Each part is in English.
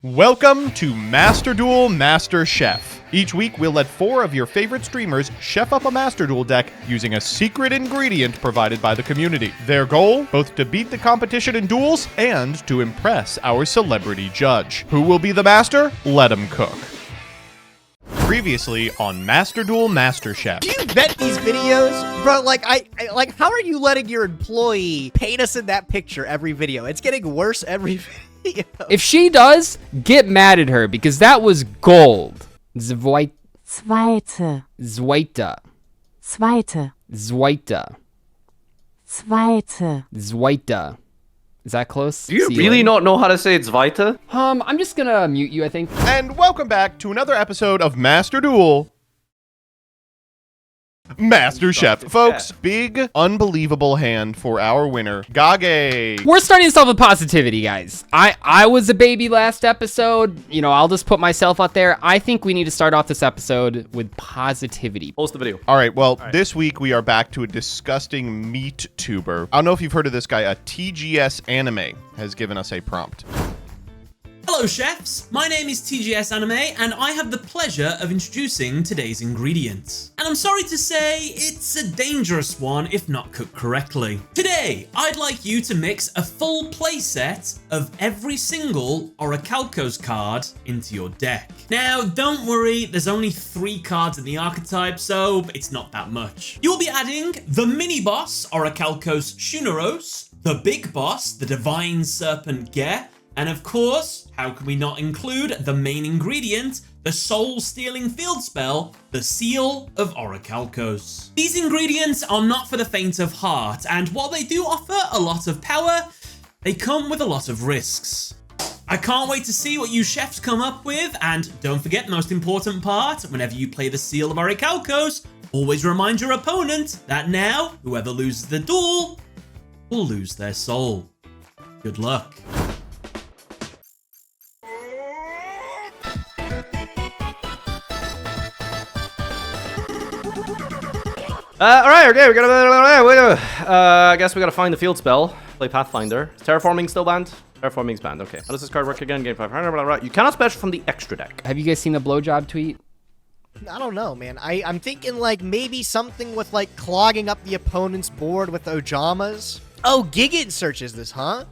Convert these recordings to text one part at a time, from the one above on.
Welcome to Master Duel Master Chef. Each week, we'll let 4 of your favorite streamers chef up a Master Duel deck using a secret ingredient provided by the community. Their goal? Both to beat the competition in duels and to impress our celebrity judge. Who will be the master? Let him cook. Previously on Master Duel Master Chef. Do you vet these videos? Bro, like, how are you letting your employee paint us in that picture every video? It's getting worse every video. If she does, get mad at her because that was gold. Zweite. Zweite. Zweite. Zweite. Zweite. Zweite. Zweite. Is that close? Do you really not know how to say Zweite? I'm just gonna mute you, I think. And welcome back to another episode of Master Duel Master Chef. Folks, big, unbelievable hand for our winner, Gage. We're starting this off with positivity, guys. I was a baby last episode. You know, I'll just put myself out there. I think we need to start off this episode with positivity. Post the video. All right, well, this week we are back to a disgusting meat tuber. I don't know if you've heard of this guy. A TGS Anime has given us a prompt. Hello chefs, my name is TGS Anime and I have the pleasure of introducing today's ingredients. And I'm sorry to say, it's a dangerous one if not cooked correctly. Today, I'd like you to mix a full playset of every single Orichalcos card into your deck. Now, don't worry, there's only 3 cards in the archetype, so it's not that much. You'll be adding the mini-boss Orichalcos Shuneros, the big boss, the Divine Serpent Ge, and of course, how can we not include the main ingredient, the soul-stealing field spell, the Seal of Orichalcos. These ingredients are not for the faint of heart, and while they do offer a lot of power, they come with a lot of risks. I can't wait to see what you chefs come up with, and don't forget the most important part, whenever you play the Seal of Orichalcos, always remind your opponent that now, whoever loses the duel will lose their soul. Good luck. Alright, okay, I guess we gotta find the field spell. Play Pathfinder. Is Terraforming still banned? Terraforming's banned, okay. How does this card work again? Game 500, you cannot special from the extra deck. Have you guys seen the blowjob tweet? I don't know, man. I'm thinking like maybe something with like clogging up the opponent's board with Ojamas. Oh, Gage searches this, huh?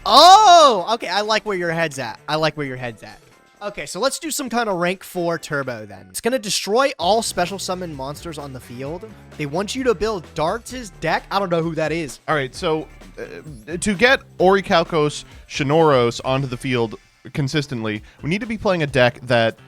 Oh, okay. I like where your head's at. Okay, so let's do some kind of rank 4 turbo then. It's gonna destroy all special summon monsters on the field. They want you to build Darts' deck. I don't know who that is. All right, so to get Orichalcos Shuneros onto the field consistently, we need to be playing a deck that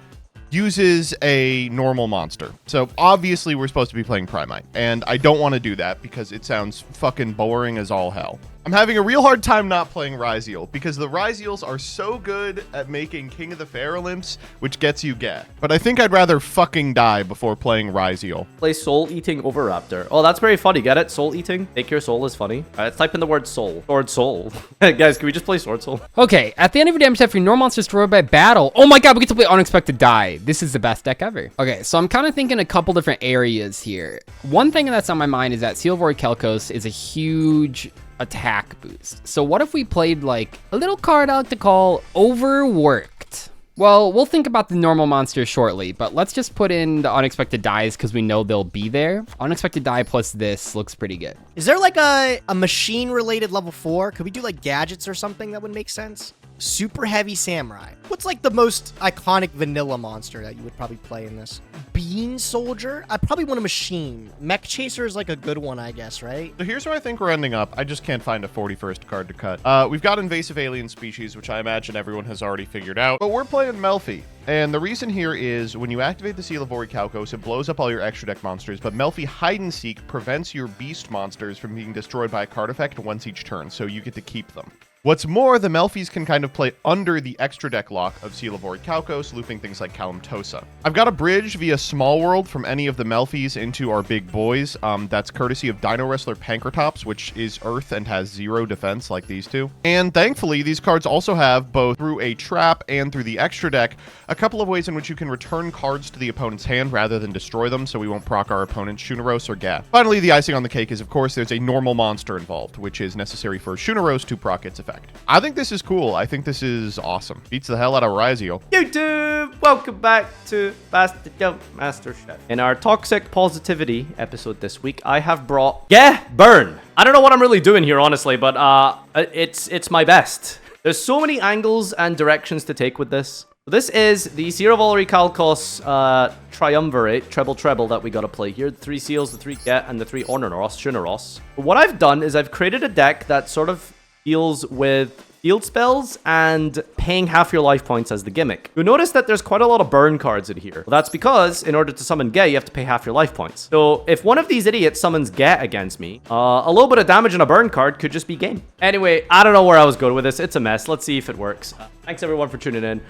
uses a normal monster. So obviously we're supposed to be playing Primite, and I don't want to do that because it sounds fucking boring as all hell. I'm having a real hard time not playing Ryzeal because the Ryzeals are so good at making King of the Fairlimps, which gets you Ge. But I think I'd rather fucking die before playing Ryzeal. Play Soul Eating over Raptor. Oh, that's very funny. Get it? Soul Eating? Take your soul is funny. Let's type in the word soul. Sword Soul. Guys, can we just play Sword Soul? Okay, at the end of your damage step, your normal monster is destroyed by battle. Oh my god, we get to play Unexpected Die. This is the best deck ever. Okay, so I'm kind of thinking a couple different areas here. One thing that's on my mind is that Seal of Orichalcos is a huge attack boost. So what if we played like a little card I like to call Overworked? Well, we'll think about the normal monsters shortly, but let's just put in the Unexpected Dies because we know they'll be there. Unexpected Die plus this looks pretty good. Is there like a machine-related level 4? Could we do like gadgets or something that would make sense? Super Heavy Samurai. What's like the most iconic vanilla monster that you would probably play in this? Bean Soldier? I probably want a machine. Mech Chaser is like a good one, I guess, right? So here's where I think we're ending up. I just can't find a 41st card to cut. We've got Invasive Alien Species, which I imagine everyone has already figured out, but we're playing Melfy. And the reason here is when you activate the Seal of Orichalcos, it blows up all your extra deck monsters, but Melfy Hide and Seek prevents your beast monsters from being destroyed by a card effect once each turn, so you get to keep them. What's more, the Melfys can kind of play under the extra deck lock of Seal of Orichalcos, looping things like Kalimtosa. I've got a bridge via Small World from any of the Melfys into our big boys. That's courtesy of Dino Wrestler Pankratops, which is Earth and has 0 defense like these two. And thankfully, these cards also have, both through a trap and through the extra deck, a couple of ways in which you can return cards to the opponent's hand rather than destroy them, so we won't proc our opponent's Shuneros or Ge. Finally, the icing on the cake is, of course, there's a normal monster involved, which is necessary for Shuneros to proc its effect. effect. I think this is cool. I think this is awesome. Beats the hell out of Razio. YouTube, welcome back to Master Jump Master Chef. In our toxic positivity episode this week, I have brought Burn. I don't know what I'm really doing here, honestly, but it's my best. There's so many angles and directions to take with this. This is the Zero Valerie Kalkos triumvirate, treble that we gotta play here. The 3 seals, the 3 get, and the 3 Ornoros, Shunoros. What I've done is I've created a deck that sort of deals with field spells and paying half your life points as the gimmick. You'll notice that there's quite a lot of burn cards in here. Well, that's because in order to summon Ge, you have to pay half your life points. So if one of these idiots summons Ge against me, a little bit of damage on a burn card could just be game. Anyway, I don't know where I was going with this. It's a mess. Let's see if it works. Thanks everyone for tuning in.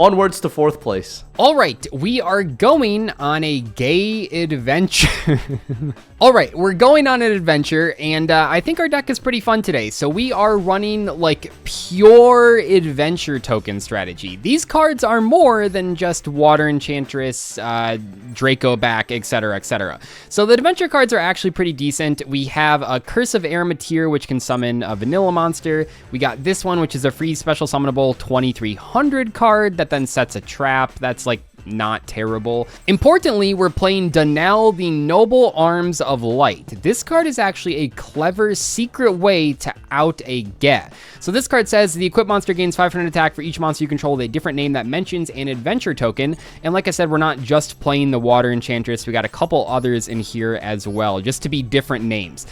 Onwards to 4th place. All right, we are going on a gay adventure. All right, we're going on an adventure, and I think our deck is pretty fun today. So we are running like pure adventure token strategy. These cards are more than just Water Enchantress, Draco back, etc., etc. So the adventure cards are actually pretty decent. We have a Curse of Aromateer, which can summon a vanilla monster. We got this one, which is a free special summonable 2300 card that then sets a trap. That's like not terrible. Importantly, we're playing Duel, the Noble Arms of Light. This card is actually a clever secret way to out a get. So this card says the equipped monster gains 500 attack for each monster you control with a different name that mentions an adventure token. And like I said, we're not just playing the Water Enchantress. We got a couple others in here as well, just to be different names.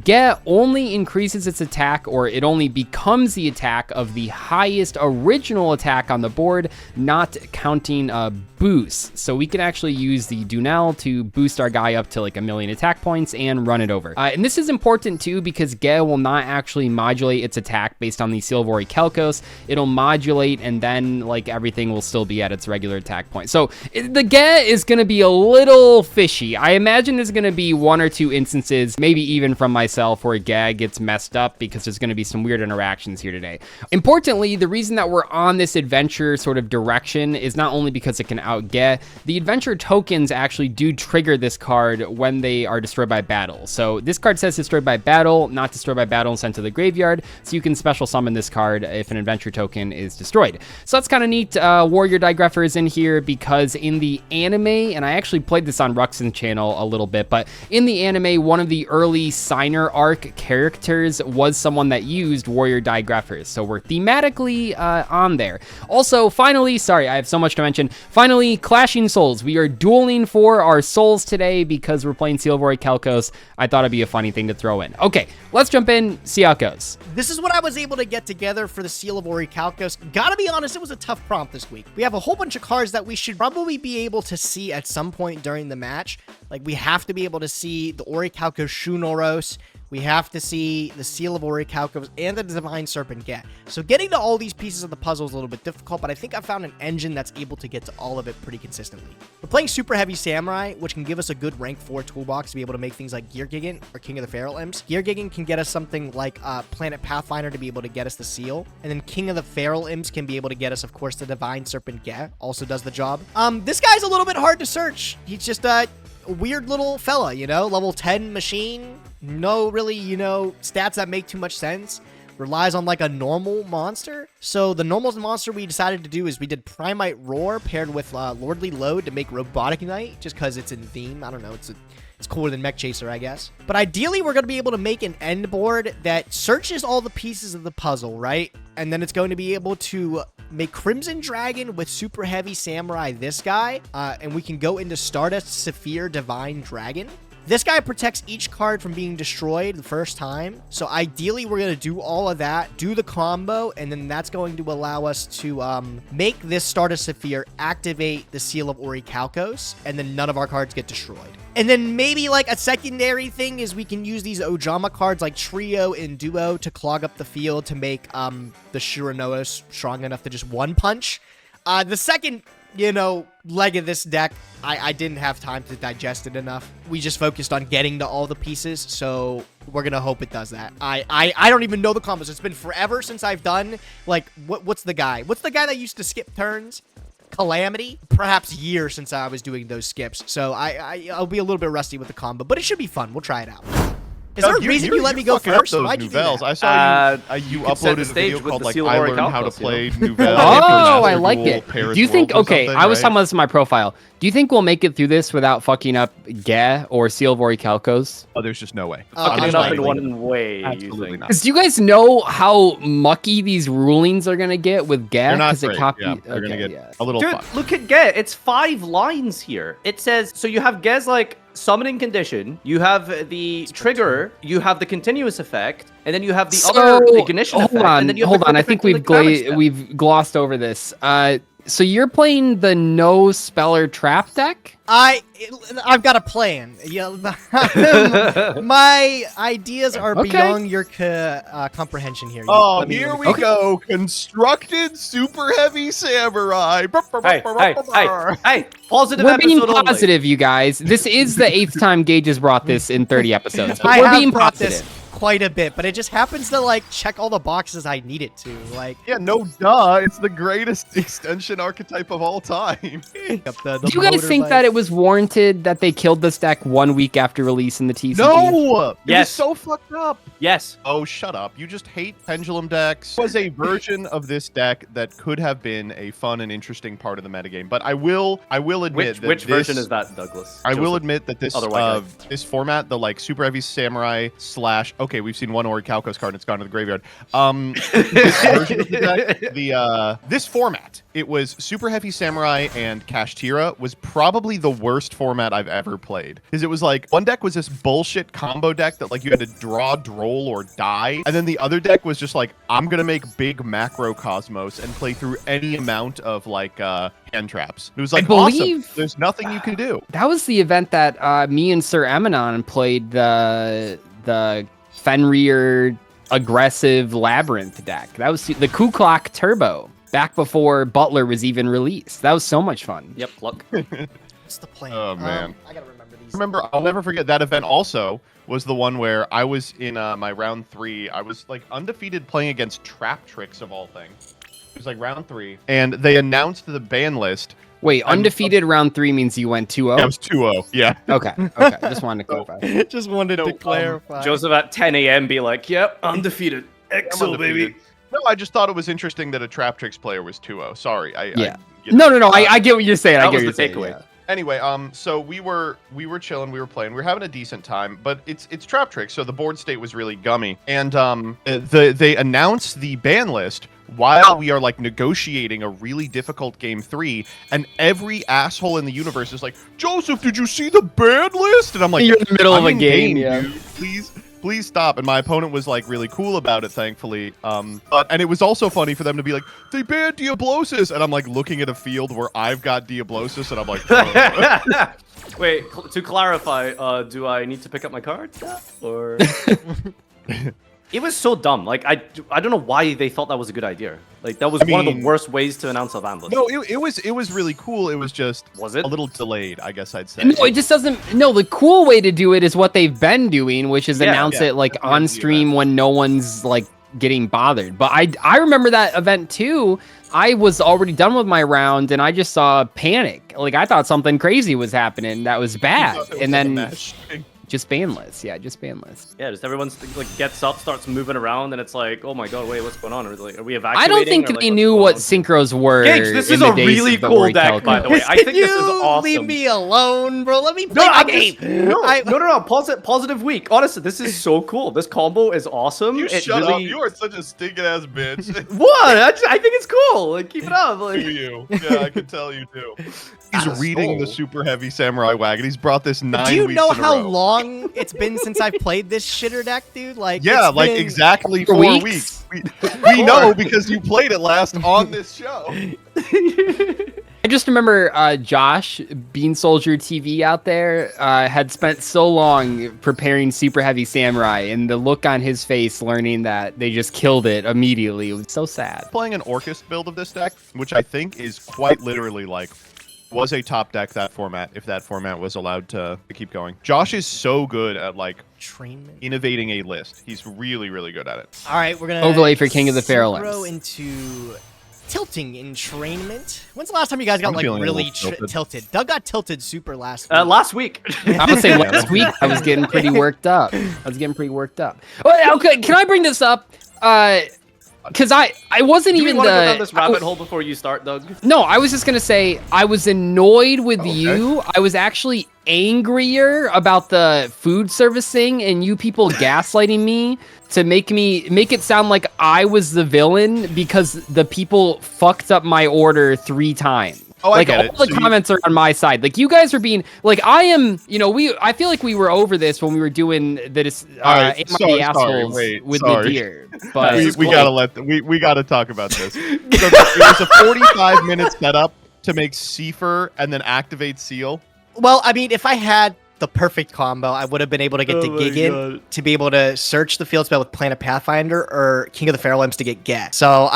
Get only increases its attack, or it only becomes the attack of the highest original attack on the board, not counting boosts. So we can actually use the Duel to boost our guy up to like 1,000,000 attack points and run it over. And this is important too, because Ge will not actually modulate its attack based on the Silvori Kelkos. It'll modulate, and then like everything will still be at its regular attack point. So the Ge is going to be a little fishy. I imagine there's going to be 1 or 2 instances, maybe even from myself, where Ge gets messed up because there's going to be some weird interactions here today. Importantly, the reason that we're on this adventure sort of direction is not only because it can out Ge. The adventure tokens actually do trigger this card when they are destroyed by battle. So this card says destroyed by battle, not destroyed by battle and sent to the graveyard. So you can special summon this card if an adventure token is destroyed. So that's kind of neat. Warrior Digrapher is in here because in the anime, and I actually played this on Ruxin's channel a little bit, but in the anime, one of the early Signer arc characters was someone that used Warrior Digraphers. So we're thematically on there. Also, finally, sorry, I have so much to mention. Finally, Clashing Souls. We are dueling for our souls today because we're playing Silvori Kelkos. I thought it'd be a funny thing to throw in. Okay, let's jump in, see how it goes. This is what I was able to get together for the Seal of Orichalcos. Gotta be honest, it was a tough prompt this week. We have a whole bunch of cards that we should probably be able to see at some point during the match. Like, we have to be able to see the Orichalcos Shunoros. We have to see the Seal of Orichalcos and the Divine Serpent Get. So getting to all these pieces of the puzzle is a little bit difficult, but I think I found an engine that's able to get to all of it pretty consistently. We're playing Super Heavy Samurai, which can give us a good rank 4 toolbox to be able to make things like Gear Gigant or King of the Feral Imps. Gear Gigant can get us something like Planet Pathfinder to be able to get us the Seal. And then King of the Feral Imps can be able to get us, of course, the Divine Serpent Get. Also does the job. This guy's a little bit hard to search. He's just a weird little fella, you know? Level 10 machine. No really, you know, stats that make too much sense. Relies on like a normal monster. So the normal monster we decided to do is we did Primite Roar paired with Lordly Load to make Robotic Knight, just because it's in theme. I don't know, it's cooler than Mech Chaser, I guess. But ideally, we're going to be able to make an end board that searches all the pieces of the puzzle, right? And then it's going to be able to make Crimson Dragon with Super Heavy Samurai, this guy. And we can go into Stardust Saphir Divine Dragon. This guy protects each card from being destroyed the first time. So ideally, we're going to do all of that, do the combo, and then that's going to allow us to make this Stardust Saphir activate the Seal of Orichalcos, and then none of our cards get destroyed. And then maybe like a secondary thing is we can use these Ojama cards like Trio and Duo to clog up the field to make the Shuranoa strong enough to just one punch. The second, you know, leg of this deck, I didn't have time to digest it enough. We just focused on getting to all the pieces, so we're gonna hope it does that. I don't even know the combos. It's been forever since I've done, like, what's the guy? What's the guy that used to skip turns? Calamity? Perhaps years since I was doing those skips, so I'll be a little bit rusty with the combo, but it should be fun. We'll try it out. Is there a reason you let me go first? Those Why'd you do Nouvelles. that? I saw you could set the uploaded a stage video with called the like Seal of I Ori learned how to Calcos, play you Nouvelle. Oh, after I like Duel, it. Paris Do you think? Worlds or Okay, something, I was right? talking about this in my profile. Do you think we'll make it through this without fucking up Gage or Seal of Ori Calcos? Oh, there's just no way. Fucking I'm it up not in one way. Absolutely you not. Because do you guys know how mucky these rulings are gonna get with Gage? They're not 'Cause it great. copy- Yeah, they're gonna okay, get a little Dude, fucked. look at Gage. It's 5 lines here. It says, so you have Gage's like summoning condition, you have the trigger, you have the continuous effect, and then you have the other ignition effect. And then you have hold the on. I quick think effect and the damage step. we've glossed over this. So you're playing the no speller trap deck? I've got a plan. Yeah, my ideas are Okay. beyond your comprehension here. Oh, Let me- here let me- we go. Constructed super heavy samurai. Hey, positive We're being episode only. positive, you guys. This is the 8th time Gage has brought this in 30 episodes. But I we're have being brought positive. this quite a bit, but it just happens to like check all the boxes I need it to. Like, Yeah, no duh. It's the greatest extension archetype of all time. Do you guys think that it was warranted that they killed this deck 1 week after release in the TCG? No! It Yes. was so fucked up. Yes. Oh, shut up. You just hate pendulum decks. It was a version of this deck that could have been a fun and interesting part of the metagame. But I will admit Which that version this- is that, Douglas? I will Joseph? admit that this Other white guy. this format, the like super heavy samurai / okay, we've seen one Ori Calcos card and it's gone to the graveyard. This version of the deck, this format, it was super heavy samurai and Kashtira was probably the worst format I've ever played. Because it was like one deck was this bullshit combo deck that like you had to draw, droll, or die, and then the other deck was just like I'm gonna make big macro Cosmos and play through any amount of like hand traps. It was like believe- awesome. There's nothing you can do. That was the event that me and Sir Eminon played the Fenrir aggressive labyrinth deck. That was the Ku Klux Turbo back before Butler was even released. That was so much fun. Yep, luck. What's the plan? Oh, man. I gotta remember these. Remember, I'll never forget that event also was the one where I was in my round 3. I was like undefeated playing against Trap Tricks of all things. It was like round 3. And they announced the ban list. Wait, undefeated round 3 means you went 2-0? Yeah, it was 2-0. Yeah. Okay, just wanted to clarify. Just wanted to clarify. Joseph at 10 a.m. be like, yep, undefeated. Excel, baby. No, I just thought it was interesting that a Trap Tricks player was 2-0. Sorry. No, I get what you're saying. That I get was what you're the saying. takeaway. Anyway, so we were chilling, we were playing, we were having a decent time, but it's Trap Tricks, so the board state was really gummy. And they announced the ban list while we are like negotiating a really difficult game 3, and every asshole in the universe is like, Joseph, did you see the ban list? And I'm like, You're in the middle I'm of a in game, yeah. dude. Please stop. And my opponent was like really cool about it, thankfully. And it was also funny for them to be like, they banned Diablosis, and I'm like looking at a field where I've got Diablosis, and I'm like, oh. Wait, to clarify, do I need to pick up my cards? Or it was so dumb. Like I don't know why they thought that was a good idea. Like that was one of the worst ways to announce a ban list. No, it was really cool. It was just Was it? a little delayed, I guess I'd say. No, it just doesn't. No, the cool way to do it is what they've been doing, which is announce it like That's the on idea. stream when no one's like getting bothered. But I remember that event too. I was already done with my round and I just saw panic. Like I thought something crazy was happening that was bad, and then just banless. Yeah, just banless. Yeah, just everyone like gets up, starts moving around, and it's like, oh my god, wait, what's going on? Are we evacuating? I don't think or, like, they what's knew going what on? synchros were. Gage, this in is the a days really of the cool Ori deck, by the way. I think this is awesome. Leave me alone, bro. Let me play No, my I'm game. just, no. Positive week. Honestly, this is so cool. This combo is awesome. You It shut really... up. You are such a stinking ass bitch. What? I think it's cool. Like, keep it up. Like, Do you? Yeah, I can tell you do. He's Outta reading the soul. super heavy samurai wagon. He's brought this 9 weeks Do you know in a how row. long it's been since I've played this shitter deck, dude? Like, Yeah, it's like been- exactly 4 weeks? weeks. We know because you played it last on this show. I just remember Josh, Bean Soldier TV out there, had spent so long preparing Super Heavy Samurai, and the look on his face learning that they just killed it immediately. It was so sad. Playing an Orcus build of this deck, which I think is quite literally like was a top deck that format if that format was allowed to keep going. Josh is so good at like Trainment. innovating a list. He's really, really good at it. All right, we're gonna Overlay for King of the Pharaoh synchro Lands. into tilting entrainment. When's the last time you guys got I'm like feeling a really little tilted. tilted? Doug got tilted super last week. Last week. I would say last week I was getting pretty worked up. Oh, okay, can I bring this up? Because I wasn't Do we even want to go down this rabbit hole before you start, Doug? No, I was just gonna say I was annoyed with you. I was actually angrier about the food service thing and you people gaslighting me to make it sound like I was the villain because the people fucked up my order 3 times. Oh, I like get all it. the So comments are on my side. Like you guys are being like I am. You know, I feel like we were over this when we were doing this. Alright, Am I sorry, the assholes wait, with sorry. Nadir. But we gotta talk about this. So it was a 45-minute setup to make Seifer and then activate Seal. Well, I mean, if I had the perfect combo, I would have been able to get to my Gigin God. to be able to search the field spell with Planet Pathfinder or King of the Fairlands to get Get. So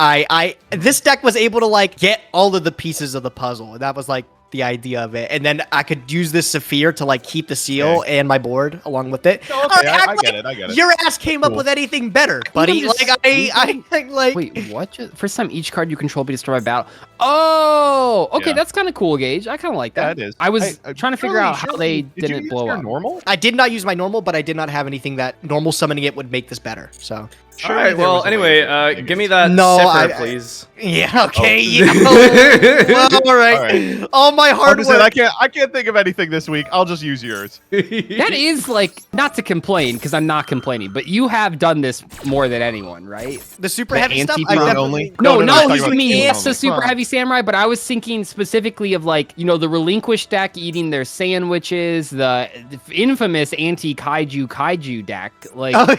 this deck was able to like get all of the pieces of the puzzle, and that was like the idea of it. And then I could use this Saphir to like keep the seal and my board along with it. Oh, okay, I get it. I get it. Your ass came up with anything better, buddy. just Like I like. Wait, what? First time each card you control be destroyed by battle. Oh, okay, Yeah. that's kind of cool, Gage. I kind of like that. That is. I was Hey, trying to figure out how they did you didn't use blow your up. normal? I did not use my normal, but I did not have anything that normal summoning it would make this better. So All right, there well, was a way anyway, to make give me it. that No, Seifer, I- please. yeah, okay, Oh. yeah. Well, all right. All right. All my hard Understand, work. I can't think of anything this week. I'll just use yours. That is like not to complain because I'm not complaining, but you have done this more than anyone, right? The super The heavy stuff. anti-prone I definitely- only? No, No, no, no, he's talking doing about against the only. super heavy samurai, but I was thinking specifically of like, you know, the relinquished deck eating their sandwiches, the infamous anti-kaiju deck. Like, Oh,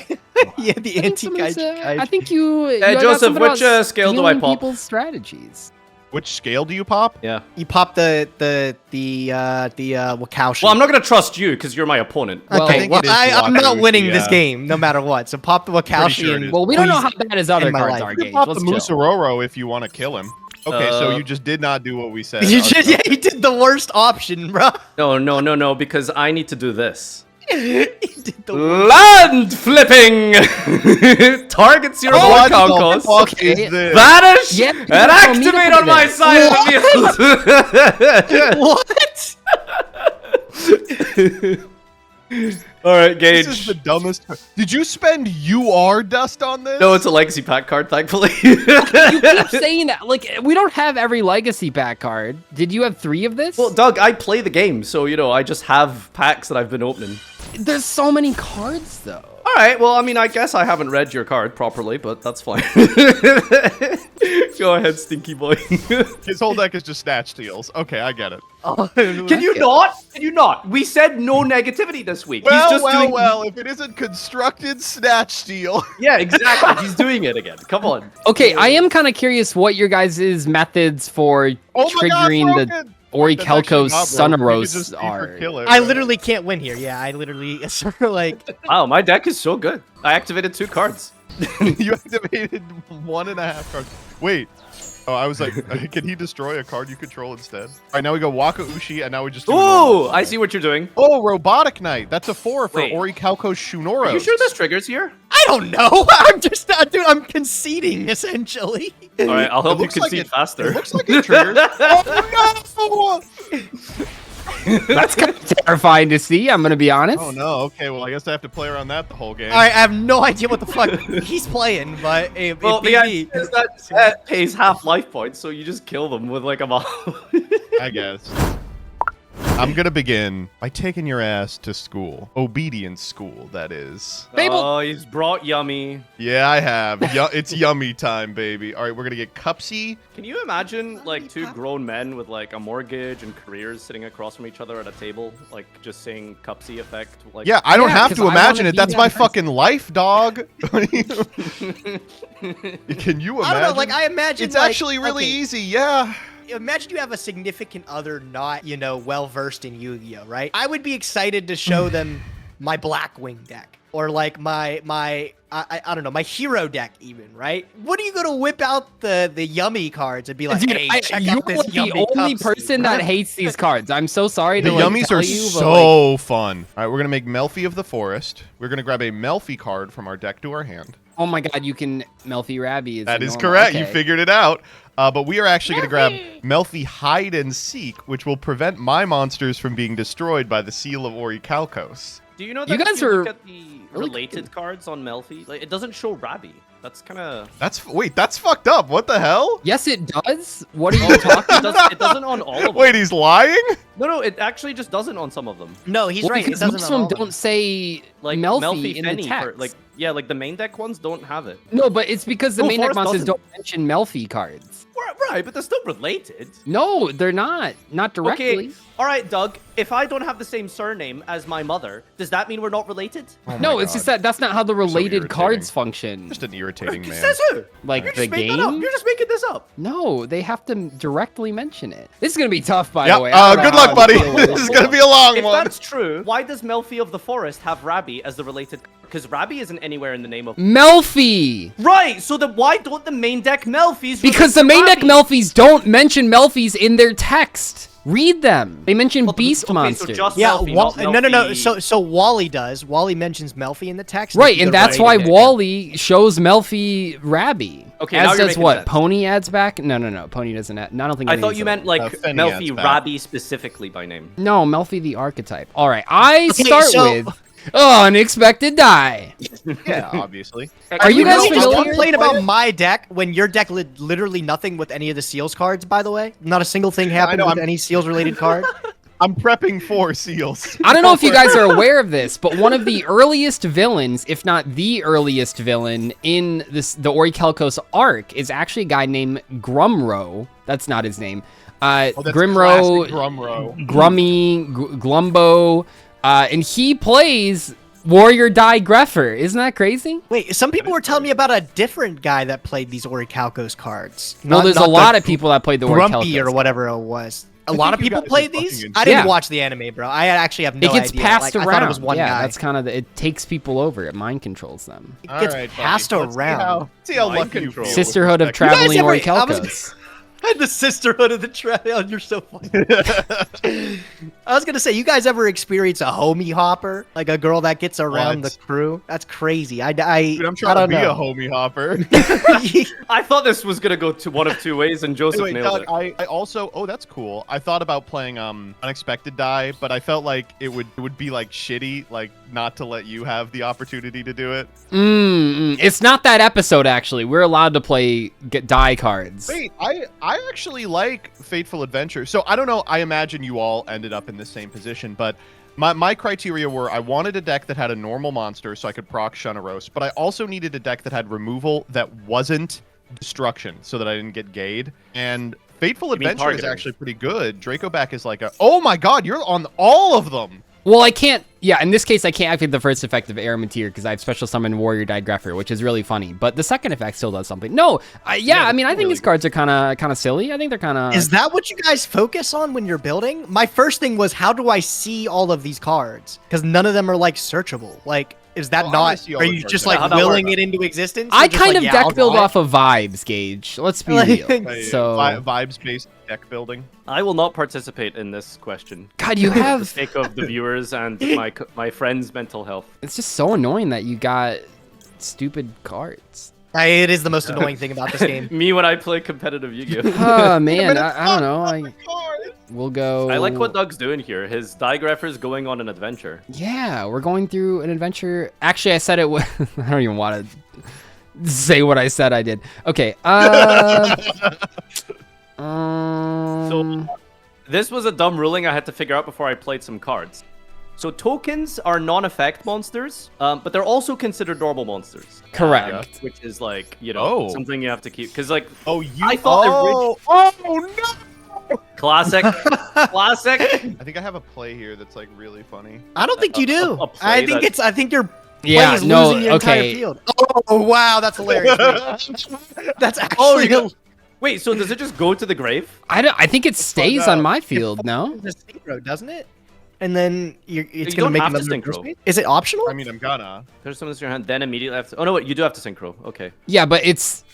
yeah, the I think some of anti-kaiju. this, I think you got Joseph, something which about scale do I stealing pop? people's strategies. Which scale do you pop? Yeah. You pop the Wakaushi. Well, I'm not going to trust you because you're my opponent. Well, Okay, think well, it is I'm not Wakaushi, winning this yeah. game no matter what. So pop the Wakaushi sure it and is. Well, we don't know how please bad his other end my cards life. are, You can Gage. pop the Let's chill. Musororo if you want to kill him. Okay, so Uh, you just did not do what we said. You Okay. just, yeah, you did the worst option, bro. No, because I need to do this. You did the Land flipping! Targets your board What the conquest. fuck Okay. is this? Vanish Yeah, and no, me to activate put on my it in. side of the field. What? All right, Gage. This is the dumbest. Did you spend UR dust on this? No, it's a legacy pack card, thankfully. You keep saying that. Like, we don't have every legacy pack card. Did you have 3 of this? Well, Doug, I play the game, so, you know, I just have packs that I've been opening. There's so many cards, though. All right, well, I mean, I guess I haven't read your card properly, but that's fine. Go ahead, stinky boy. His whole deck is just snatch steals. Okay, I get it. Can you not? Can you not? We said no negativity this week. Well, He's just doing... if it isn't constructed snatch steal. Yeah, exactly. He's doing it again. Come on. Okay, I am kind of curious what your guys' methods for Oh my God, triggering the broken! Ori That's actually Kelko not Sun broken. You could Roast just are. kill it, I right? literally can't win here. Yeah, I literally sort of like. Wow, my deck is so good. I activated 2 cards. You activated 1.5 cards. Wait. Oh, I was like, can he destroy a card you control instead? All right, now we go Waka Ushi, and now we just do a Ooh, normal. I see what you're doing. Oh, Robotic Knight. That's a 4 for Wait. Ori Kalko's Shunoros. Are you sure there's triggers here? I don't know. I'm just, dude. I'm conceding essentially. All right, I'll help you looks like concede it- faster. It looks like it triggers. Oh, no! That's kind of terrifying to see, I'm going to be honest. Oh, no. Okay, well, I guess I have to play around that the whole game. All right, I have no idea what the fuck he's playing, but Well, the idea is that pays half life points, so you just kill them with like a mob. I guess. I'm gonna begin by taking your ass to school. Obedience school, that is. Fable. Oh, he's brought Yummy. Yeah, I have. It's yummy time, baby. All right, we're gonna get Cupsy. Can you imagine like 2 grown men with like a mortgage and careers sitting across from each other at a table, like just saying Cupsy effect? Like, Yeah, I don't Yeah, have 'cause to I imagine wanna it. be That's that my person. fucking life, dog. Can you imagine? I don't know. Like I imagine, It's like, actually really okay, easy. Yeah. Imagine you have a significant other not, you know, well versed in Yu-Gi-Oh, right? I would be excited to show them my Blackwing deck or like my I don't know, my hero deck even, right? What are you gonna whip out the yummy cards and be like, Dude, hey, check you're out this like the yummy only Cupsy, person bro." that hates these cards. I'm so sorry The to like, yummies tell are you, but, so fun. All right, we're gonna make Melfy of the Forest. We're gonna grab a Melfy card from our deck to our hand. Oh my god, you can Melfy Rabby. That is correct. You figured it out. But we are actually going to grab Melfy Hide and Seek, which will prevent my monsters from being destroyed by the Seal of Orichalcos. Do you know that You guys if you are look at the related cards on Melfy, like, it doesn't show Rabby. That's kind of... Wait, that's fucked up. What the hell? Yes, it does. What are you talking about? It doesn't on all of them. Wait, he's lying? No, it actually just doesn't on some of them. No, he's right. It Because doesn't most on of all them don't say Like Melfy in the Fenny, text. like the main deck ones don't have it. No, but it's because the No, main deck Forest monsters doesn't. don't mention Melfy cards. Right, but they're still related. No, they're not. Not directly. Okay, all right, Doug. If I don't have the same surname as my mother, does that mean we're not related? Oh No, my it's just God. that's not how the related irritating. cards function. Just an irritating man. Says who? Like You're the just making it up. game? You're just making this up. No, they have to directly mention it. This is gonna be tough, by Yep. the way. I don't know Good how luck, I buddy. feel with This is this. going to be a long If one. that's true, why does Melfy of the Forest have Rabby as the related? Because Rabby isn't anywhere in the name of. Melfy! Right. So then why don't the main deck Melfys? Because the main deck Melfys don't mention Melfys in their text. Read them. They mention beast monsters. Yeah, Melfy, no, not no, no. Melfy. So Wally does. Wally mentions Melfy in the text. Right, If and you that's go why right in it. Wally shows Melfy Rabby. Okay, now as you're does making what? sense. Pony adds back? No. Pony doesn't add. I don't think. I any thought of you these meant like Fenny Melfy adds back. Rabby specifically by name. No, Melfy the archetype. All right, I Okay, start so- with unexpected die. Yeah, obviously. Are you guys really just familiar? complain about my deck when your deck literally nothing with any of the seals cards? By the way, not a single thing happened know, with I'm- any seals related card. I'm prepping for seals. I don't know if you guys are aware of this, but one of the earliest villains, if not the earliest villain in the Orichalcos arc, is actually a guy named Grumro. That's not his name. That's Grimro, classic Grumro. Grummy, Glumbo, and he plays Warrior Die Greffer. Isn't that crazy? Wait, some people were telling me about a different guy that played these Orichalcos cards. Well, there's a lot of people that played the Grumpy or Orichalcos. whatever it was. A lot of you people guys are played fucking these. insane. I didn't Yeah. watch the anime, bro. I actually have no It gets idea. passed Like, around. I thought it was one yeah, guy. that's kind of it takes people over. It mind controls them. It gets Alright, buddy. passed Let's around. See how Mind lucky you control. feel. Sisterhood of with Traveling ever- I was- Orichalcos. The Sisterhood of the Trail. You're so funny. I was gonna say, you guys ever experience a homie hopper, like a girl that gets around What? the crew? That's crazy. Dude, I'm trying to be a homie hopper. I thought this was gonna go to one of two ways, and Joseph Anyway, nailed Doug, it. I also that's cool. I thought about playing unexpected die, but I felt like it would be like shitty, like not to let you have the opportunity to do it. It's not that episode actually. We're allowed to play die cards. Wait, I actually like Fateful Adventure. So I don't know. I imagine you all ended up in the same position, but my criteria were I wanted a deck that had a normal monster so I could proc Shunaros, but I also needed a deck that had removal that wasn't destruction so that I didn't get Gade. And Fateful mean Adventure is targeting. actually pretty good. Dracoback is like a, oh my god, you're on all of them. Well, I can't. Yeah, in this case, I can't activate the first effect of Aramatier because I have special summon Warrior Die Greffer, which is really funny. But the second effect still does something. No, yeah, I mean, I think really these cards are kind of silly. I think they're kind of. Is that what you guys focus on when you're building? My first thing was, how do I see all of these cards? Because none of them are like searchable. Like, is that Well, I wanna not? see all Are the you cards. just Yeah, like how'd that willing work? it into existence? I You're just kind like, of yeah, deck I'll build draw it? off of vibes, Gage. Let's be Like- real. So, Vibes-based deck building. I will not participate in this question. God, you For the have. sake of the viewers and my friends' mental health. It's just so annoying that you got stupid cards. It is the most annoying thing about this game. Me when I play competitive Yu-Gi-Oh. Oh man, I don't know. We'll go. I like what Doug's doing here. His die grapher's going on an adventure. Yeah, we're going through an adventure. Actually, I said it. I don't even want to say what I said I did. Okay. So this was a dumb ruling I had to figure out before I played some cards. So tokens are non-effect monsters, but they're also considered normal monsters. Correct. Which is like, you know, Oh. something you have to keep. Because like, Oh, you. I thought oh no! classic, classic. I think I have a play here that's like really funny. I don't think you do. a play I think that- I think your play Yeah, is no, losing your entire okay. field. Oh wow, that's hilarious. Wait, that's actually. Oh, you got- Wait, so does it just go to the grave? I think it stays on up. my field. No. the synchro, doesn't it? And then it's You gonna don't make have to another synchro. space? Is it optional? I mean, I'm gonna. There's something in your hand, then immediately have to. Oh no, wait, you do have to synchro. Okay. Yeah, but it's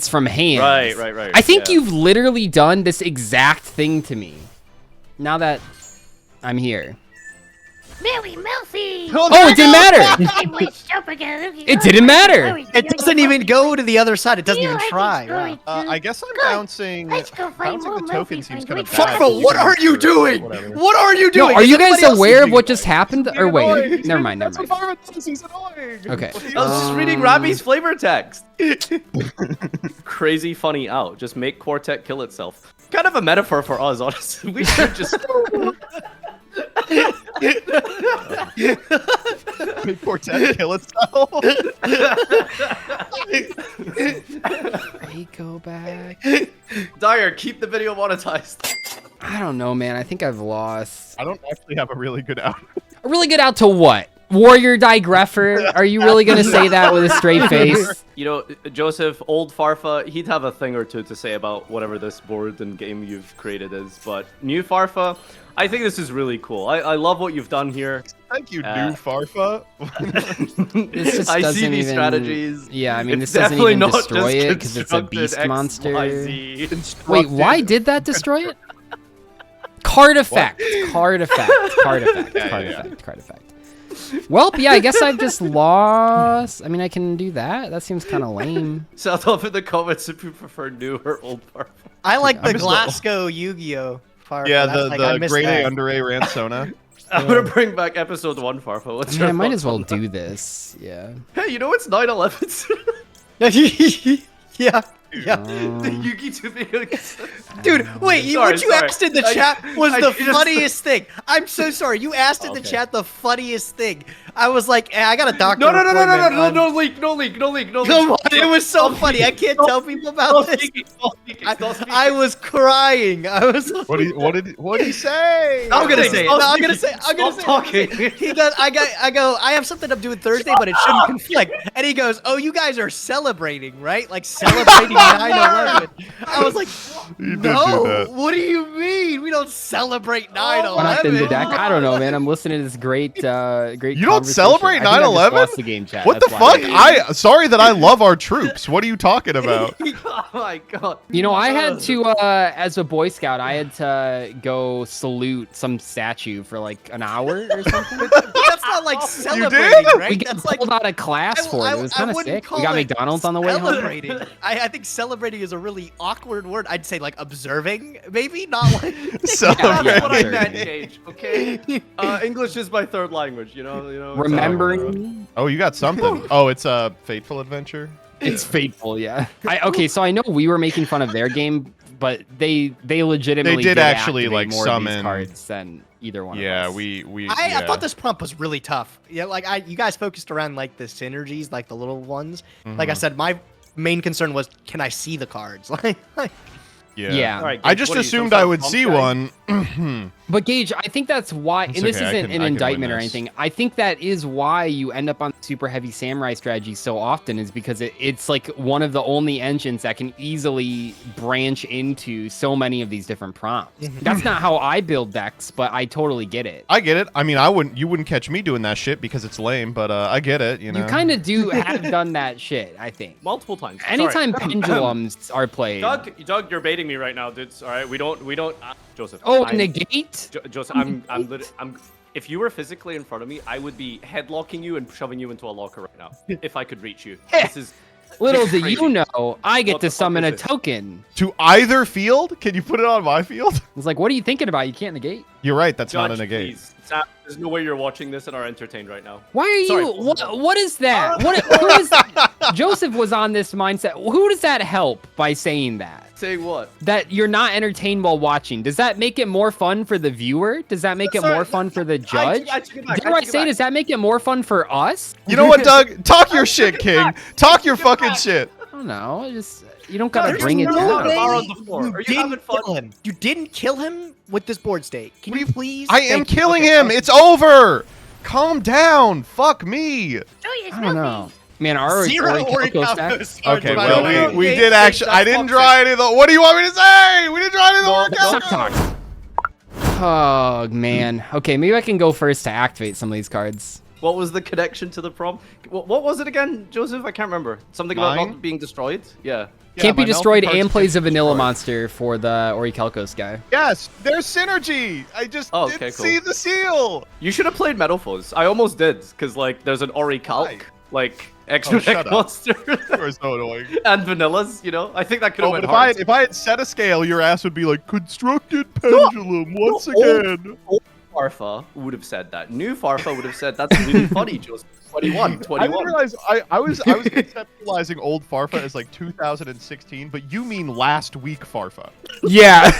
from hand. Right. I think yeah. you've literally done this exact thing to me. Now that I'm here. Melfy! Oh, it didn't matter. It didn't matter. It doesn't even go to the other side. It doesn't even try. Wow. I guess I'm bouncing. Bouncing the token seems kind of bad. Farfa, what are you doing? Whatever. What are you No, doing? are Is you guys anybody else aware of doing what it? just happened? Or wait, never mind. That's what Farfa does. He's annoying. Okay. I was just reading Robbie's flavor text. Crazy funny out. Just make Quartet kill itself. Kind of a metaphor for us, honestly. We should just. Make Quartet kill itself. Hey, go back. Dyer, keep the video monetized. I don't know, man. I think I've lost. I don't actually have a really good out. A really good out to what? Warrior Digreffer? Are you really gonna say that with a straight face? You know, Joseph, old Farfa, he'd have a thing or two to say about whatever this board and game you've created is. But new Farfa, I think this is really cool. I love what you've done here. Thank you, new Farfa. This just I doesn't see these even- strategies. Yeah, I mean, It's this doesn't definitely even not destroy just it because it's a constructed beast X, monster. Y, Z. Wait, why did that destroy it? Card effect. Card effect. Card effect. Yeah, Card yeah, yeah. effect. Card effect. Well, yeah, I guess I've just lost. I mean, I can do that. That seems kind of lame. Sound off in the comments if you prefer new or old Farfa. I like the miss the- Glasgow Yu-Gi-Oh! Farfa. Yeah, That's like, I the miss grade A that. under A Ransona. I'm gonna bring back episode 1 Farfa. What's Yeah, your I might thoughts as well on that? do this. Yeah. Hey, you know it's 9/11. Yeah. Yeah. The Yugi to me. Dude, wait, what you asked in the chat was I the just- funniest thing. I'm so sorry. You asked in the Okay. chat the funniest thing. I was like, I got a doctor. No, appointment no on- leak, no leak. Come on, it was so funny. I can't tell people about this. I was crying. I was. What did he say? I'm gonna say it. No, I'm Stop gonna say. I'm gonna say. Stop talking. He does. I go. I have something I'm doing Thursday, but it shouldn't conflict. And he goes, "Oh, you guys are celebrating, right? Like celebrating 9/11." I was like, You did do "No, that. what do you mean? We don't celebrate What happened to 9/11." deck? I don't know, man. I'm listening to this great, great. You don't conversation. celebrate I think I just 9/11? lost the game chat. What the That's why. fuck? Sorry that I love our troops. What are you talking about? Oh my god. You know, I had to, as a Boy Scout, I had to go salute some statue for like an hour or something. That's not like celebrating, right? We got That's like pulled out of class for it. It was kind of wouldn't sick. call We got it McDonald's on the way home. celebrating. I think celebrating is a really awkward word. I'd say like observing, maybe not like. That's what I Celebrating. meant, Gage. Okay. English is my third language. You know. Remembering. Oh, you got something. Oh, it's a fateful adventure. It's fateful, yeah. Okay, so I know we were making fun of their game, but they legitimately They did actually, activate like, more of these summon- cards than either one Yeah, of us. we. I yeah. thought this prompt was really tough. Yeah, like you guys focused around like the synergies, like the little ones. Like I said, my main concern was, can I see the cards? Like Yeah. Yeah. All right, I Gage, just what are you, some assumed sort I of would pump see guy? one. But Gage, I think that's why, It's and this okay, I isn't can- an I can win indictment or this. anything. I think that is why you end up on super heavy samurai strategy so often, is because it's like one of the only engines that can easily branch into so many of these different prompts. That's not how I build decks, but I totally get it. I get it. I mean, you wouldn't catch me doing that shit because it's lame, but I get it. You know. You kind of do have done that shit, I think. Multiple times. Anytime Sorry. pendulums are played. Doug, you're baiting me right now, dudes. All right, we don't. Joseph. Oh, I- negate? Joseph, I'm. If you were physically in front of me, I would be headlocking you and shoving you into a locker right now. If I could reach you. This is. Little this do is you crazy. know, I get What to the fuck summon is a this? token. To either field? Can you put it on my field? It's like, what are you thinking about? You can't negate. You're right. That's Judge, not a negate. please. Sam, there's no way you're watching this and are entertained right now. Why are Sorry. you? What is that? Who is? Joseph was on this mindset. Who does that help by saying that? Saying what? That you're not entertained while watching. Does that make it more fun for the viewer? Does that make it Sorry, more fun for the judge? I took it back, Dare I I took it say, back. does that make it more fun for us? You know what, Doug? Talk your shit, King. Talk your fucking shit. I don't know. Just you don't gotta There's bring it no down. way Bar on the floor. You Are you didn't having fun? kill him. You didn't kill him with this board state. Can you please? I am Thank you. killing Okay. him. It's over. Calm down. Fuck me. I don't know. Man, our Zero Orichalco stack. Orichalcos. Okay, By well, the way. we Gage, did actually. that's I didn't toxic. draw any of the. What do you want me to say? We didn't draw any of the No, workouts. Stop talking. Oh man. Okay, maybe I can go first to activate some of these cards. What was the connection to the problem? What was it again, Joseph? I can't remember. Something about not being destroyed? Yeah. Can't be my destroyed Melfy cards and plays a can't be vanilla destroyed. monster for the Orichalcos guy. Yes, there's synergy. I just didn't see the seal. You should have played Metalfoes. I almost did, because like there's an Why? Orichalc, like extra shut deck up. monster. You're so annoying. And vanillas, you know? I think that could have Oh, went but hard. if I had set a scale, your ass would be like constructed pendulum once again. Old Farfa would have said that. New Farfa would have said that's really funny, Joseph. 21. I didn't realize I was conceptualizing old Farfa as like 2016, but you mean last week Farfa. Yeah.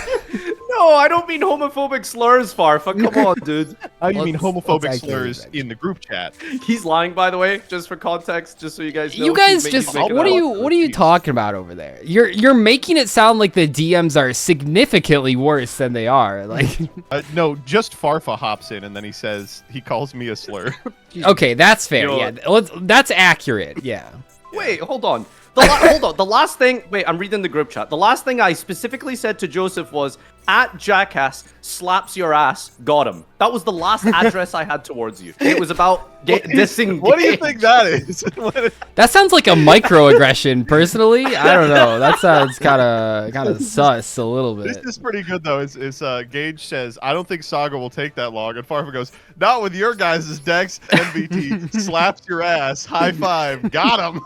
No, I don't mean homophobic slurs, Farfa. Come on, dude. You mean Let's homophobic actually slurs revenge. in the group chat. He's lying, by the way, just for context, just so you guys know. You guys He's just making what that are up. you talking about over there? You're making it sound like the DMs are significantly worse than they are. Like No, just Farfa hops in and then he calls me a slur. okay, that's fair. Yo. Yeah. That's accurate. Yeah. Wait, hold on. Hold on. The last thing. Wait, I'm reading the group chat. The last thing I specifically said to Joseph was, "At Jackass slaps your ass, got him." That was the last address I had towards you. It was about dissing. What do you Gage. think that is? That sounds like a microaggression. Personally, I don't know. That sounds kind of sus a little This bit. is pretty good though. Gage says, "I don't think Saga will take that long," and Farfa goes, "Not with your guys' decks." MVT slaps your ass. High five. Got him.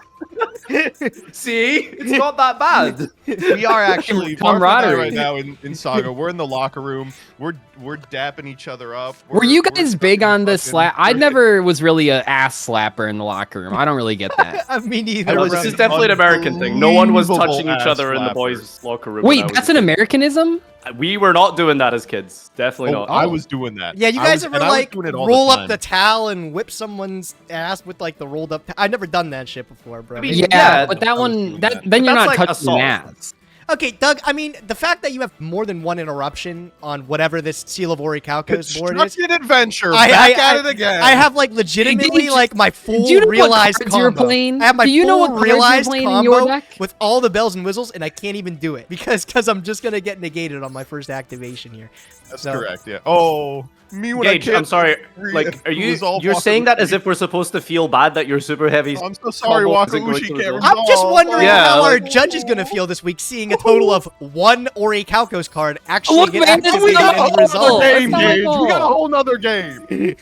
See, it's not that bad. We are actually Farfa and I Camaraderie. right now in Saga. We're in the locker room. We're dapping each other up. Were you We're guys big on the fucking- slap? I never was really a ass slapper in the locker room. I don't really get that. I mean, I either. was This is definitely an American thing. No one was touching each Unbelievable other in the ass boys' locker room. when I Wait, was that's a an kid. Americanism? We were not doing that as kids. Definitely Oh, not. I was doing that. Yeah, you I guys was- ever and I was like doing it all roll up time. the towel and whip someone's ass with like the rolled up? I've never done that shit before, bro. I mean, Yeah, Yeah, but that I was one, doing that that. then you're That's not like touching assault. ass. Okay, Doug. I mean, the fact that you have more than one interruption on whatever this Seal of Orichalcos board is. Constructed adventure. Back at it again. I have like legitimately Gage, like my full do you know what realized cards combo. you're playing? I have my Do you know full what cards you're realized playing in combo your deck? with all the bells and whistles, and I can't even do it because I'm just gonna get negated on my first activation here. That's So- correct. Yeah. Oh, me when I Gage, can't I'm sorry. read Like, are it you? was all You're Waka saying that Uchi. as if we're supposed to feel bad that you're super heavy. I'm so sorry, combo Waka isn't going Uchi to can't resolve. I'm just wondering Yeah, how our like- judge is gonna feel this week, seeing a total of one Orichalcos card actually Look, get man, this is activated not and a resolved. That's Game, not Gage. my We got a fault. whole nother game.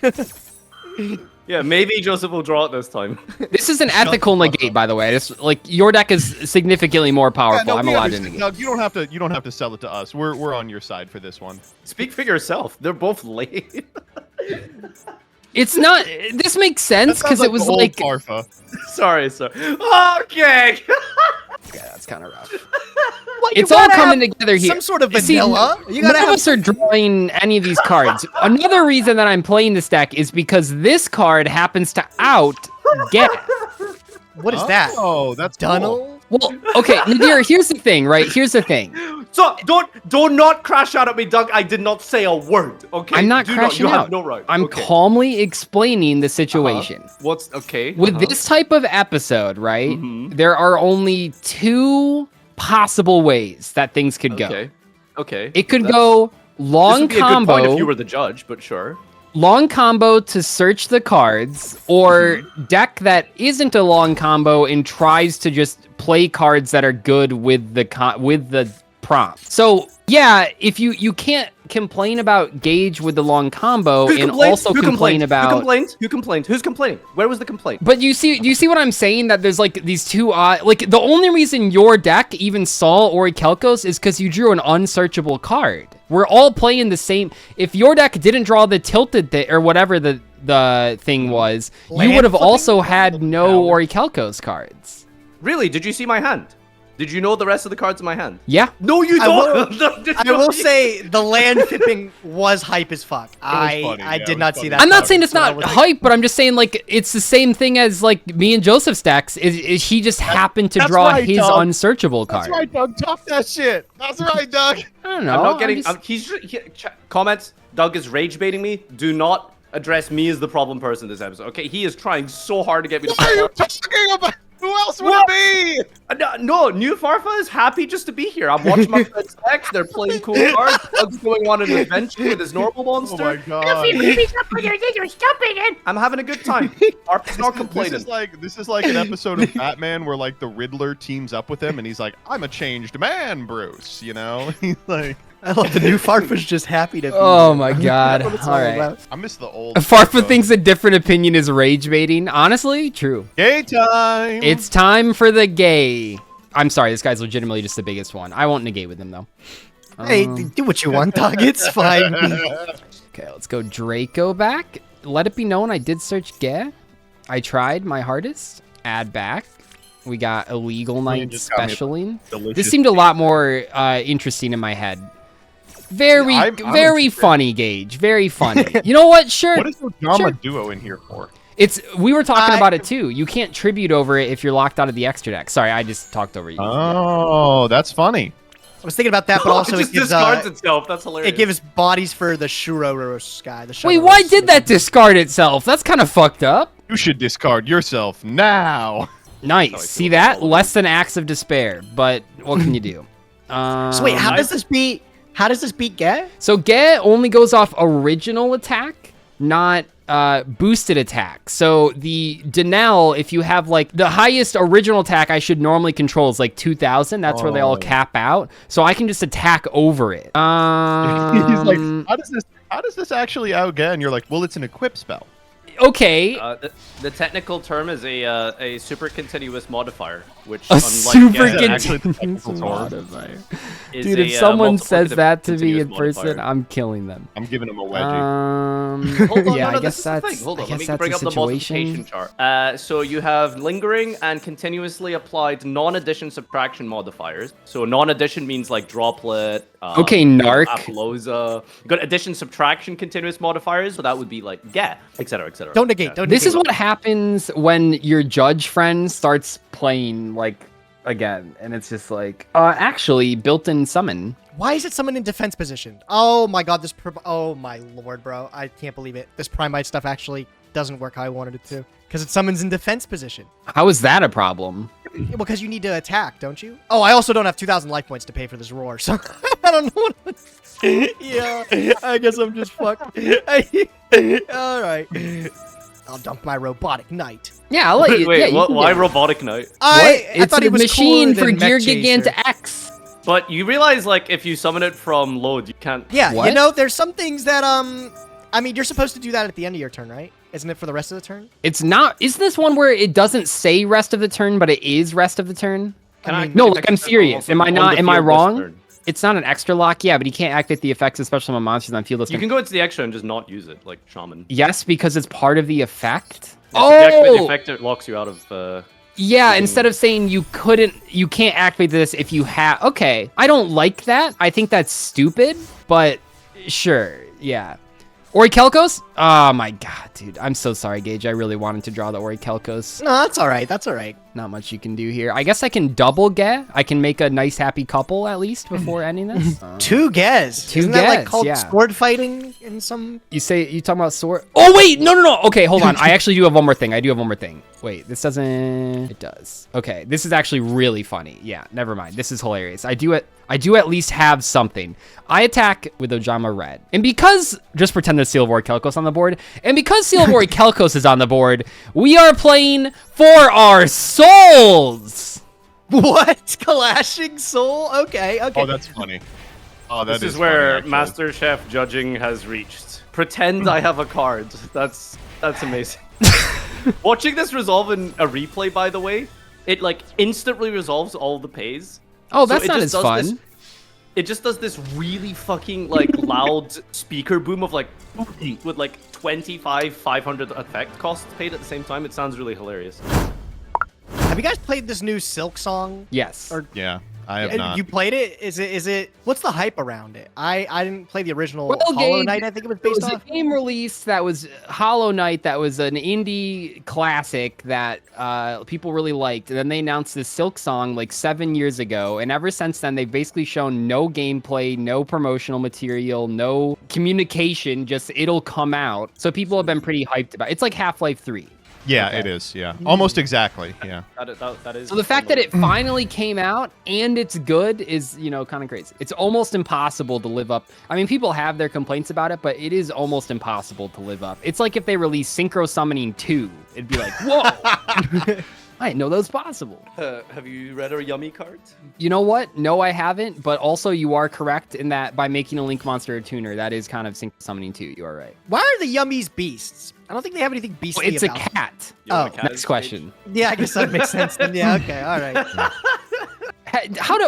Yeah, maybe Joseph will draw it this time. This is an ethical negate, by the way. It's like your deck is significantly more powerful. Yeah, no, I'm we allowed to understand. negate. Doug, you don't have to sell it to us. We're on your side for this one. Speak for yourself. They're both late. It's not. This makes sense because it was the old like. Farfa. Sorry, sir. Okay. Yeah, that's kind of rough. Well, you It's all gotta coming have together here. Some sort of See, vanilla. You None gotta of have. us are drawing any of these cards. Another reason that I'm playing this deck is because this card happens to out Get. What is that? Oh, that's cool. Dunnel? Well, okay, Nadir, here's the thing, right? Here's the thing. So don't not crash out at me, Doug. I did not say a word. Okay. I'm not Do crashing You out. have no right. I'm Okay. calmly explaining the situation. What's okay? With this type of episode, right? Mhm. There are only two possible ways that things could go. Okay. Okay. It could That's- go This long would be a good point combo, if you were the judge, but sure. long combo to search the cards, or deck that isn't a long combo and tries to just play cards that are good with the prompt. So yeah, if you can't complain about Gage with the long combo Who and complained? also Who complain complained? about. Who complained? Who complained? Who's complaining? Where was the complaint? But do you see what I'm saying? That there's like these two like the only reason your deck even saw Orichalcos is because you drew an unsearchable card. We're all playing the same. If your deck didn't draw the tilted or whatever the thing was, you Land would have flipping? also had no Orichalcos cards. Really? Did you see my hand? Did you know the rest of the cards in my hand? Yeah. No, you I don't. I will say the land pipping was hype as fuck. I funny, yeah, did it not was see funny. that. I'm not coming, saying it's so I not was- hype, but I'm just saying like it's the same thing as like me and Joseph's decks. Is he just happened to that's draw right, his Doug. unsearchable card? That's right, Doug. Talk that shit. That's right, Doug. I don't know. I'm not getting. just- Comments. Doug is rage baiting me. Do not address me as the problem person this episode. Okay, he is trying so hard to get me to. What are you talking about? Who Who else would it be? No, New Farfa is happy just to be here. I'm watching my friends X. They're playing cool cards. Doug's going on an adventure with his normal monster. Oh my god. I'm having a good time. Farfa's not complaining. This is like an episode of Batman where like the Riddler teams up with him and he's like, I'm a changed man, Bruce. You know? He's like, I love the new Farfa's just happy to be Oh here. my god. That's what it's All all right. about. I miss the old. Farfa thinks a different opinion is rage baiting. Honestly, true. Gay time. It's time for the gay. I'm sorry, this guy's legitimately just the biggest one. I won't negate with him though. Hey, do what you want, dog. It's fine. Okay, let's go Draco back. Let it be known I did search gay. I tried my hardest. Add back. We got illegal night just got me a specialing. delicious This seemed a lot more interesting in my head. Very, I'm very interested. funny, Gage. Very funny. You know what? Sure. What is the drama Sure. duo in here for? We were talking about it too. You can't tribute over it if you're locked out of the extra deck. Sorry, I just talked over you. Oh, that's funny. I was thinking about that, but also it just it gives discards itself. That's hilarious. it gives bodies for the Shuroros guy. The Wait, Shuroros. why did that discard itself? That's kind of fucked up. You should discard yourself now. Nice. See that? Less than acts of despair. But what can you do? So wait, how does this beat? How does this beat get? So Ge only goes off original attack, not boosted attack. So the Denel, if you have like the highest original attack I should normally control is like 2,000. That's where they all cap out. So I can just attack over it. He's like, how does this actually outget? And you're like, well, it's an equip spell. Okay. The technical term is a super continuous modifier, which A unlike super actually the technical term. modifier. is Dude, a, if someone says multiplicative that to me in continuous person, modifier. I'm killing them. I'm giving him a wedgie. Hold on, Yeah, no, I this guess is the that's thing. Hold on, I let guess me that's bring a up the multiplication situation. chart. So you have lingering and continuously applied non-addition subtraction modifiers. So non-addition means like droplet. Okay, Narc. Apollosa. You got addition subtraction continuous modifiers, so that would be like get, etc., etc. Don't negate. Don't This negate. is what happens when your judge friend starts playing like again, and it's just like actually built-in summon. Why is it someone in defense position? Oh my god, oh my lord, bro. I can't believe it. This Primite stuff actually doesn't work how I wanted it to. Because it summons in defense position. How is that a problem? Because you need to attack, don't you? Oh, I also don't have 2,000 life points to pay for this roar, so I don't know what yeah, I guess I'm just fucked. Alright. I'll dump my robotic knight. Yeah, I'll let you. Wait, yeah, you can why get it. robotic knight? I It's thought a he was machine cooler for than Gear Mech Chaser. Gigant X. But you realize, like, if you summon it from load, you can't. Yeah, What? you know, there's some things that, I mean, you're supposed to do that at the end of your turn, right? Isn't it for the rest of the turn? It's not. Isn't this one where it doesn't say rest of the turn, but it is rest of the turn? Can I I mean- No, activate like I'm extra serious. spells Am I on not? the Am I field this wrong? turn? It's not an extra lock, yeah, but he can't activate the effects, especially on monsters on field. You can go into the extra and just not use it, like Shaman. Yes, because it's part of the effect. Yeah, so if you activate the Oh, effect, it locks you out of. yeah. Instead of saying you can't activate this if you have. Okay, I don't like that. I think that's stupid. But sure, yeah. Orichalcos? Oh my god, dude. I'm so sorry, Gage. I really wanted to draw the Orichalcos. No, that's all right. That's all right. Not much you can do here. I guess I can double get. I can make a nice happy couple at least before ending this. Two Gez. Two Isn't that like Gez, called yeah. sword fighting in some? You talking about sword? Oh wait, no. Okay, hold on. I actually do have one more thing. Wait, this doesn't. It does. Okay, this is actually really funny. Yeah, never mind. This is hilarious. I do at least have something. I attack with Ojama Red, and because just pretend there's Seal of Orichalcos on the board, and because Seal of Orichalcos is on the board, we are playing for our souls. What? Clashing Soul? Okay. Oh, that's funny. Oh, that This is funny, where actually. Master Chef judging has reached. Pretend I have a card. That's amazing. Watching this resolve in a replay, by the way, it like instantly resolves all the pays. Oh, So that's it not just as does fun. this- It just does this really fucking like loud speaker boom of like with like 500 effect costs paid at the same time. It sounds really hilarious. Have you guys played this new Silk song? Yes. Or Yeah, I have not. you played it? Is it? What's the hype around it? I didn't play the original Well, Hollow Gage, Knight. I think it was It based was off. a game release that was Hollow Knight, that was an indie classic that people really liked. And then they announced this Silk Song like 7 years ago. And ever since then, they've basically shown no gameplay, no promotional material, no communication, just it'll come out. So people have been pretty hyped about it. It's like Half-Life 3. Yeah, Okay. it is. Yeah, almost exactly. Yeah. That is. So the fact that it finally came out and it's good is, you know, kind of crazy. It's almost impossible to live up. I mean, people have their complaints about it, but it is almost impossible to live up. It's like if they released Synchro Summoning 2, it'd be like, whoa. I didn't know that was possible. Have you read our yummy cards? You know what? No, I haven't. But also, you are correct in that by making a Link Monster a tuner, that is kind of Synchro Summoning 2. You are right. Why are the Yummies beasts? I don't think they have anything Oh, beastly it's a about them. cat. Oh, Next question. Yeah, I guess that makes sense then. Yeah, okay, all right.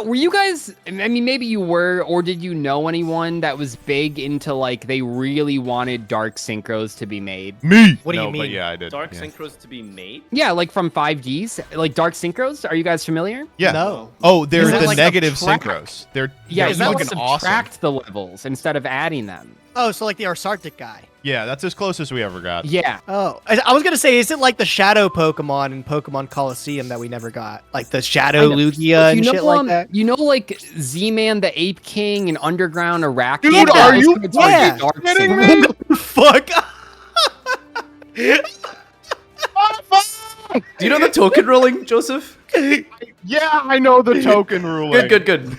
Were you guys, I mean, maybe you were, or did you know anyone that was big into, like, they really wanted Dark Synchros to be made? Me. What do you No, mean? But yeah, I did. Dark yeah. synchros to be made? Yeah, like from 5Gs, like Dark Synchros. Are you guys familiar? Yeah. No. Oh, they're Is that the like negative subtract? synchros. They're Yeah, they're you that would fucking awesome. subtract the levels instead of adding them. Oh, so like the Arsartic guy. Yeah, that's as close as we ever got. Yeah. Oh, I was gonna say, is it like the Shadow Pokemon in Pokemon Coliseum that we never got, like the Shadow Lugia and shit like that? You know, like Z-Man, the Ape King, and Underground Arachne. Dude, Yeah, are those you cards are fucking Dark kidding Synchros. me? Fuck. Do you know the token rolling, Joseph? Yeah, I know the token ruling. Good.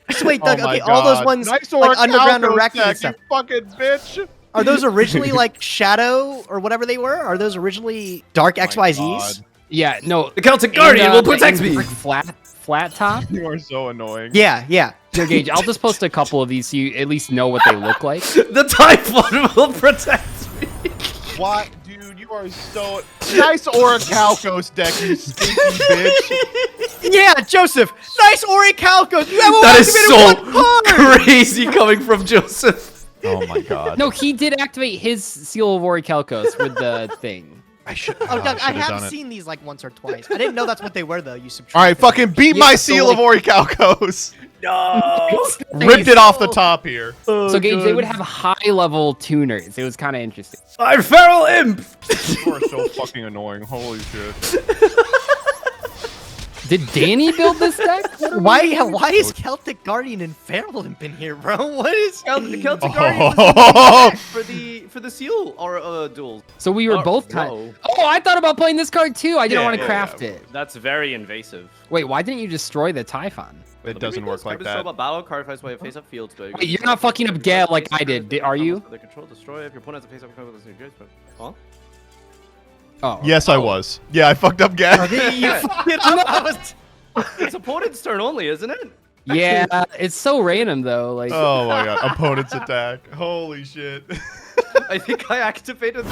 So wait, Oh Doug. my Okay, all those God. ones Nice like Underground Orichalcos Arachne deck, and stuff. You fucking bitch. Are those originally like Shadow or whatever they were? Are those originally Dark XYZs? God. Yeah, no. The Celtic and, Guardian will the protect me. Inverse Flat top. You are so annoying. Yeah, yeah. Here, Gage, I'll just post a couple of these so you at least know what they look like. The Typhon will protect me. What, dude? You are so nice Orichalcos deck, you stinky bitch. Yeah, Joseph. Nice Orichalcos. You haven't That is activated one so card. crazy coming from Joseph. Oh my God. No, he did activate his Seal of Orichalcos with the thing. I should. Oh, Doug, I should've have done it. seen these like once or twice. I didn't know that's what they were though. You subtract. All right, fucking beat Yeah, my so, seal of Orichalcos. No. Ripped it off the top here. So, Gage, they would have high-level tuners. It was kind of interesting. I'm Feral Imp. You are so fucking annoying. Holy shit. Did Danny build this deck? Why is Celtic Guardian and Feral Imp in here, bro? What is? The Celtic Guardian was Oh. for the seal or duels. So we were Oh, both whoa. kind. Oh, I thought about playing this card too. I didn't Yeah, want to yeah, craft yeah. it. That's very invasive. Wait, why didn't you destroy the Typhon? It doesn't work like that. Battle card fights while you face up field. Wait, you're not fucking up Gale like I did, are you? The control destroy if your opponent has a face up card with a good. Huh? Oh. Yes, I was. Yeah, I fucked up, Gag. You fucked it up. I was. It's opponent's turn only, isn't it? Yeah, it's so random though. Like, Oh my God. Opponent's attack. Holy shit. I think I activated.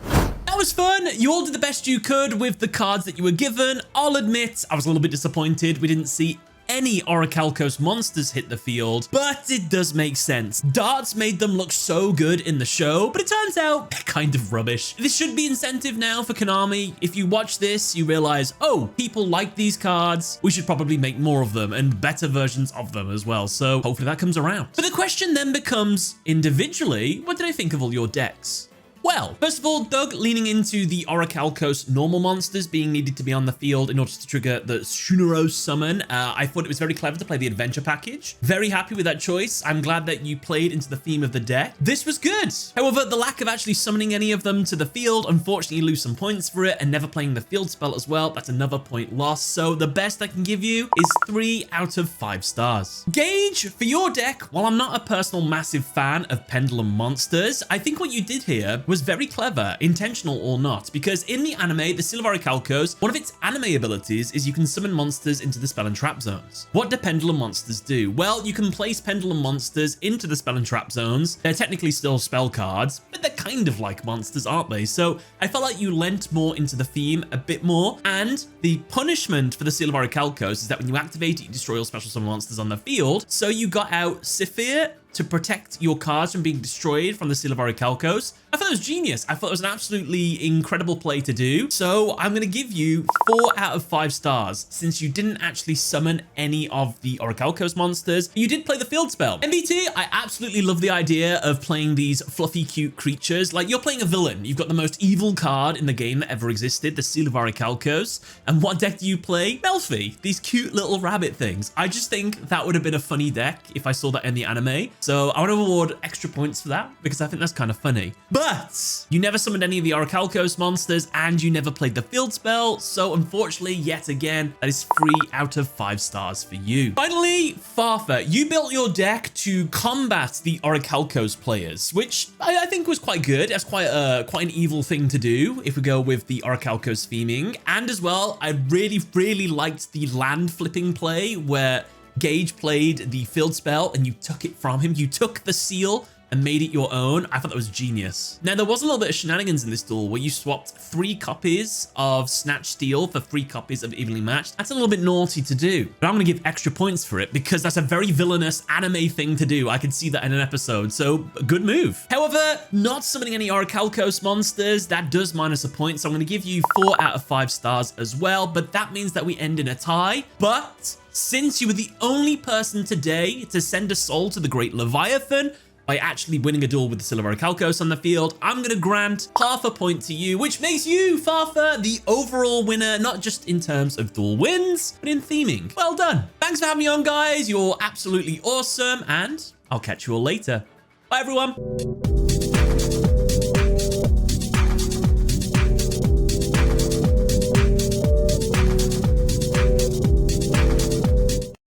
That was fun. You all did the best you could with the cards that you were given. I'll admit, I was a little bit disappointed. We didn't see any Orichalcos monsters hit the field, but it does make sense. Darts made them look so good in the show, but it turns out they're kind of rubbish. This should be incentive now for Konami. If you watch this, you realize, oh, people like these cards. We should probably make more of them and better versions of them as well. So hopefully that comes around. But the question then becomes, individually, what did I think of all your decks? Well, first of all, Doug leaning into the Orichalcos normal monsters being needed to be on the field in order to trigger the Shunaro summon. I thought it was very clever to play the adventure package. Very happy with that choice. I'm glad that you played into the theme of the deck. This was good. However, the lack of actually summoning any of them to the field, unfortunately you lose some points for it, and never playing the field spell as well, that's another point lost. So the best I can give you is 3 out of 5 stars. Gage, for your deck, while I'm not a personal massive fan of Pendulum monsters, I think what you did here was very clever, intentional or not, because in the anime, the Seal of Orichalcos, one of its anime abilities is you can summon monsters into the spell and trap zones. What do Pendulum monsters do? Well, you can place Pendulum monsters into the spell and trap zones. They're technically still spell cards, but they're kind of like monsters, aren't they? So I felt like you lent more into the theme a bit more, and the punishment for the Seal of Orichalcos is that when you activate it, you destroy all special summon monsters on the field. So you got out Saphir to protect your cards from being destroyed from the Seal of Orichalcos. I thought it was genius. I thought it was an absolutely incredible play to do. So I'm going to give you 4 out of 5 stars since you didn't actually summon any of the Orichalcos monsters. You did play the field spell. MBT, I absolutely love the idea of playing these fluffy, cute creatures. Like, you're playing a villain. You've got the most evil card in the game that ever existed, the Seal of Orichalcos. And what deck do you play? Melfy. These cute little rabbit things. I just think that would have been a funny deck if I saw that in the anime. So I want to award extra points for that because I think that's kind of funny. But you never summoned any of the Orichalcos monsters and you never played the field spell. So unfortunately, yet again, that is 3 out of 5 stars for you. Finally, FORFEIT. You built your deck to combat the Orichalcos players, which I think was quite good. That's quite an evil thing to do if we go with the Orichalcos theming. And as well, I really liked the land flipping play where Gage played the field spell and you took it from him. You took the seal and made it your own. I thought that was genius. Now, there was a little bit of shenanigans in this duel where you swapped 3 copies of Snatch Steel for 3 copies of Evenly Matched. That's a little bit naughty to do, but I'm going to give extra points for it because that's a very villainous anime thing to do. I could see that in an episode, so good move. However, not summoning any Orichalcos monsters, that does minus a point, so I'm going to give you 4 out of 5 stars as well, but that means that we end in a tie. But since you were the only person today to send a soul to the Great Leviathan, by actually winning a duel with the Silver Orichalcos on the field, I'm going to grant half a point to you, which makes you, FORFEIT, the overall winner, not just in terms of duel wins, but in theming. Well done. Thanks for having me on, guys. You're absolutely awesome, and I'll catch you all later. Bye, everyone.